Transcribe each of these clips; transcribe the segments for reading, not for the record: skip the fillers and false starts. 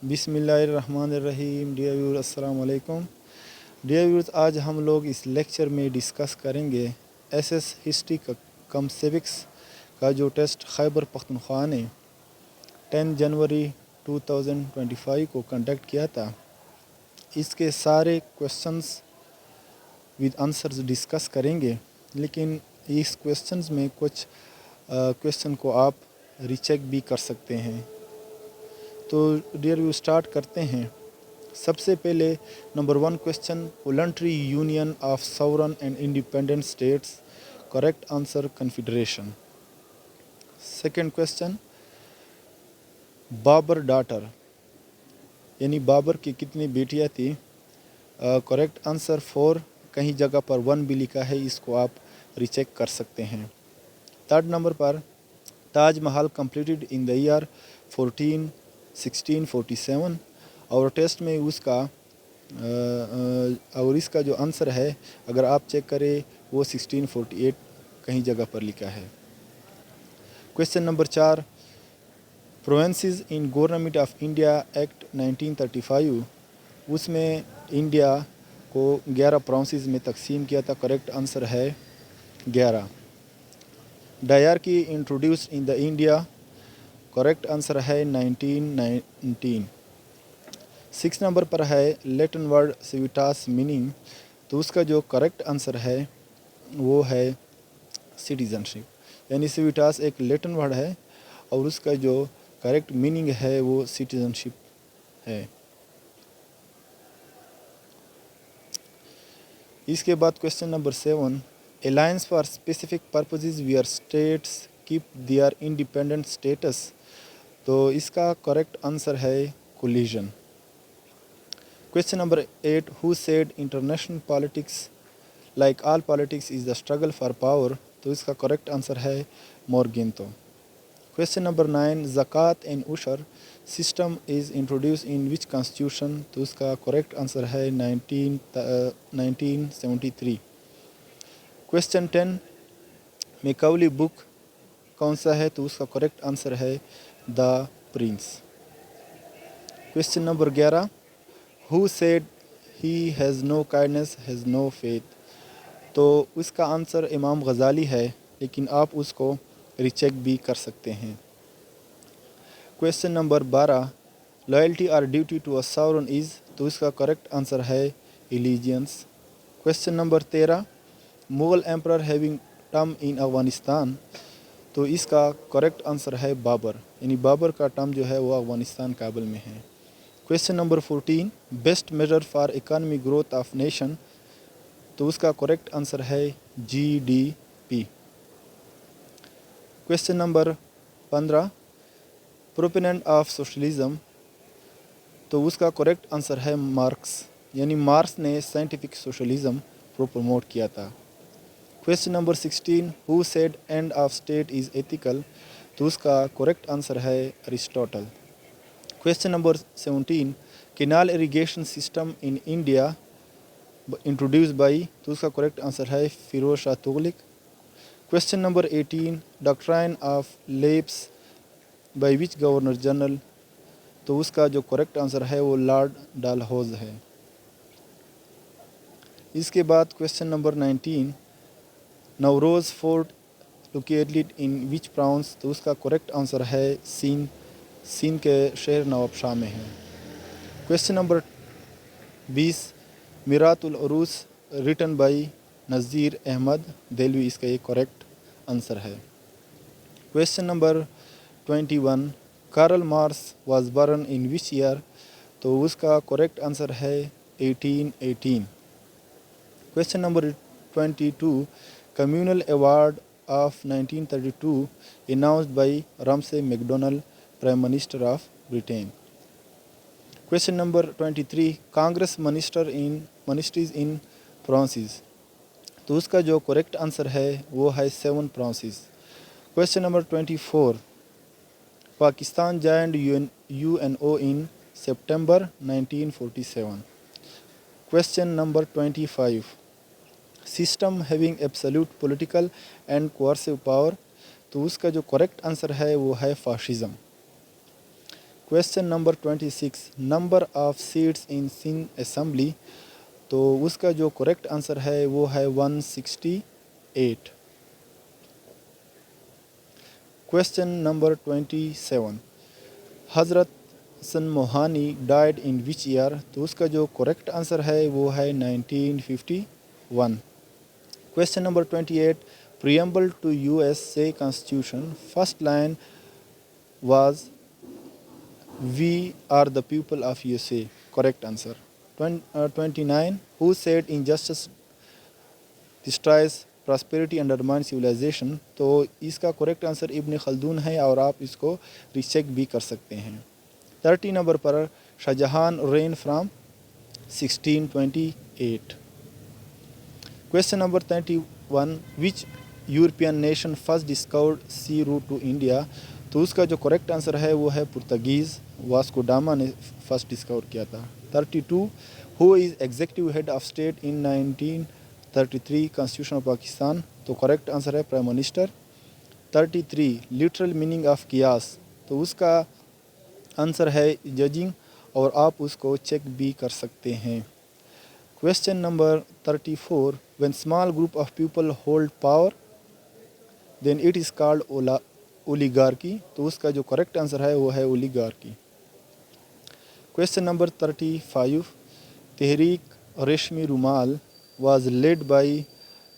बिस्मिल्लाहिर्रहमानिर्रहीम। Dear viewers, अस्सलाम वालेकुम। डियर व्यूअर्स, आज हम लोग इस लेक्चर में डिस्कस करेंगे एसएस हिस्ट्री कम सिविक्स का जो टेस्ट खैबर पख्तूनख्वा ने 10 जनवरी 2025 को कंडक्ट किया था। इसके सारे क्वेश्चंस विद आंसर्स डिस्कस करेंगे, लेकिन इस क्वेश्चंस में कुछ क्वेश्चन को आप रीचेक भी कर सकते हैं। तो डियर व्यू स्टार्ट करते हैं। सबसे पहले number 1 question, voluntary union of sovereign and independent states, correct answer confederation. Second question, Babar daughter यानी बाबर की कितनी बेटियां थी? Correct answer 4। कहीं जगह पर 1 भी लिखा है, इसको आप रीचेक कर सकते हैं। थर्ड नंबर पर, Taj Mahal completed in the year 1647। और टेस्ट में उसका और इसका जो आंसर है, अगर आप चेक करें, वो 1648 कहीं जगह पर लिखा है। Question number 4, provinces in government of India act 1935, उसमें इंडिया को 11 प्रोविंसेस में तकसीम किया था। करेक्ट आंसर है 11। Dyarchy introduced in the India, correct answer है 1919। 6 नंबर पर है लैटिन वर्ड सिविटास मीनिंग, तो उसका जो करेक्ट आंसर है वो है सिटीजनशिप। यानी सिविटास एक लैटिन वर्ड है और उसका जो करेक्ट मीनिंग है वो सिटीजनशिप है। इसके बाद question number 7, alliance for specific purposes where states keep their independent status, तो इसका करेक्ट आंसर है collision. Question number 8, who said international politics like all politics is the struggle for power, तो इसका करेक्ट आंसर है मोरगेंतो। Question number 9, ज़कात and उशर system is introduce in which constitution, तो उसका करेक्ट आंसर है 1973। क्वेश्चन 10, मैकाउली बुक कौन सा है, तो उसका करेक्ट आंसर है the prince. Question number 11, who said he has no kindness has no faith, तो उसका आंसर इमाम गज़ाली है, लेकिन आप उसको रीचेक भी कर सकते हैं। क्वेश्चन नंबर 12, लॉयल्टी और duty to a sovereign is, तो इसका करेक्ट आंसर है allegiance. Question number 13, Mughal emperor having term in Afghanistan, तो इसका करेक्ट आंसर है बाबर, यानी बाबर का टर्म जो है वो अफ़गानिस्तान काबुल में है। Question number 14, best measure for economic growth of nation, तो उसका करेक्ट आंसर है GDP। Question number 15, proponent of socialism, तो उसका करेक्ट आंसर है मार्क्स, यानी मार्क्स ने साइंटिफिक सोशलिज्म को प्रमोट किया था। Question number 16, who said end of state is ethical, तो उसका करेक्ट आंसर है Aristotle. Question number 17, canal irrigation system in India introduced by, तो उसका करेक्ट आंसर है Firoz Shah Tughlaq. Question number 18, doctrine of lapse by which governor general, तो उसका जो correct answer है वो लॉर्ड डालहौज है। इसके बाद question number 19, Navroz fort located in which province, तो उसका करेक्ट आंसर है सिंध के शहर नवाबशाह में है। Question number 20, Miratul Uroos written by Nazir Ahmad Dehlvi, इसका ये करेक्ट आंसर है। Question number 21, Karl Marx was born in which year, तो उसका करेक्ट आंसर है 1818। Question number 22, communal award of 1932 announced by Ramsay MacDonald, prime minister of Britain. Question number 23, Congress ministries in provinces, तो उसका जो correct answer है वो है 7 provinces. Question number 24, Pakistan joined UNO in September 1947। Question number 25, system having absolute political and coercive power, तो उसका जो correct answer है वो है fascism. Question number 26, number of seats in Sindh assembly, तो उसका जो करेक्ट आंसर है वो है 168। क्वेश्चन नंबर 27, हज़रत Hasan Mohani died in which year, तो उसका जो करेक्ट आंसर है वो है 1951। Question number 28, preamble to USA constitution, first line was we are the people of USA, correct answer. 29, who said injustice destroys prosperity undermine civilization, तो इसका correct answer इब्न Khaldun है और आप इसको रीचेक भी कर सकते हैं। 30 नंबर पर Shahjahan reign from 1628। Question number 31, which European nation first discovered sea route to India, तो उसका जो करेक्ट आंसर है वो है पुर्तगीज़, वास्को डामा ने फर्स्ट डिस्कवर किया था। 32, who is executive head of state in 1933 constitution of Pakistan, तो करेक्ट आंसर है prime minister. 33, literal meaning of कियास, तो उसका आंसर है जजिंग और आप उसको चेक भी कर सकते हैं। Question number 34, when small group of people hold power then it is called oligarchy, तो उसका जो करेक्ट आंसर है वो है ओलिगार्की। क्वेश्चन नंबर 35, तहरीक रेशमी रुमाल वाज लेड बाई,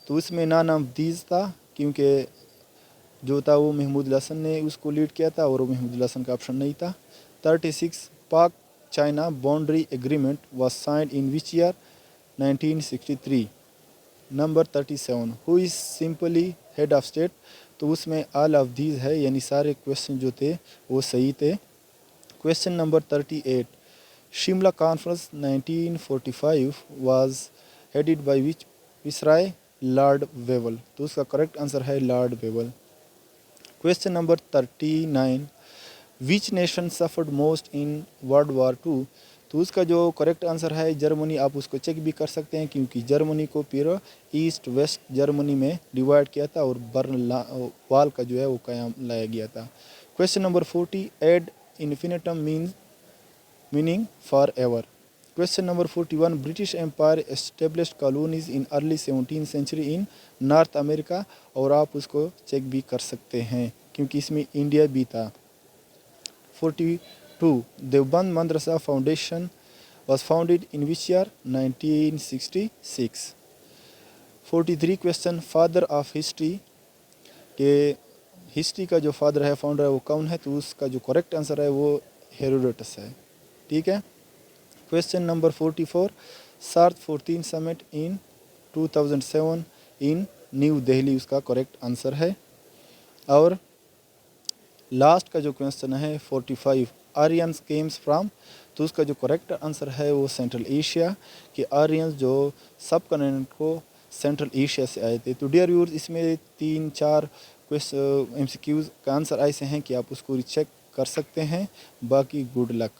तो उसमें नाम दीज था क्योंकि जो था वो महमूद हसन ने उसको लीड किया था और वो महमूद हसन का ऑप्शन नहीं था। 36, पाक China boundary agreement was signed in which year, 1963। Number 37, who is simply head of state, तो उसमें ऑल ऑफ दीज है, यानी सारे क्वेश्चन जो थे वो सही थे। Question number 38, Shimla conference 1945 was headed by which viceroy, lord Wavell, तो उसका करेक्ट आंसर है lord Wavell. Question number 39, which nation suffered most in world war two, तो उसका जो करेक्ट आंसर है जर्मनी, आप उसको चेक भी कर सकते हैं क्योंकि जर्मनी को फिर ईस्ट वेस्ट जर्मनी में डिवाइड किया था और बर्न वाल का जो है वो कायम लाया गया था। Question number 40, ad infinitum meaning for ever. Question number 41, British empire established colonies in early 17th century in North America, और आप उसको चेक भी कर सकते हैं क्योंकि इसमें इंडिया भी था। 42, देवबंद मदरसा foundation was founded in which year, 1966। 43 question, father of history, के हिस्ट्री का जो फादर है फाउंडर है वो कौन है, तो उसका जो करेक्ट आंसर है वो हेरोडोटस है। ठीक है। क्वेश्चन नंबर 44, सार्थ 14 summit in 2007 in new Delhi, उसका करेक्ट आंसर है। और लास्ट का जो क्वेश्चन है 45, आर्यंस केम्स फ्राम, तो उसका जो करेक्ट आंसर है वो सेंट्रल एशिया, कि आर्यंस जो सब कॉन्टिनेंट को सेंट्रल एशिया से आए थे। तो डियर व्यूअर्स, इसमें 3-4 MCQs का आंसर ऐसे हैं कि आप उसको चेक कर सकते हैं। बाकी गुड लक।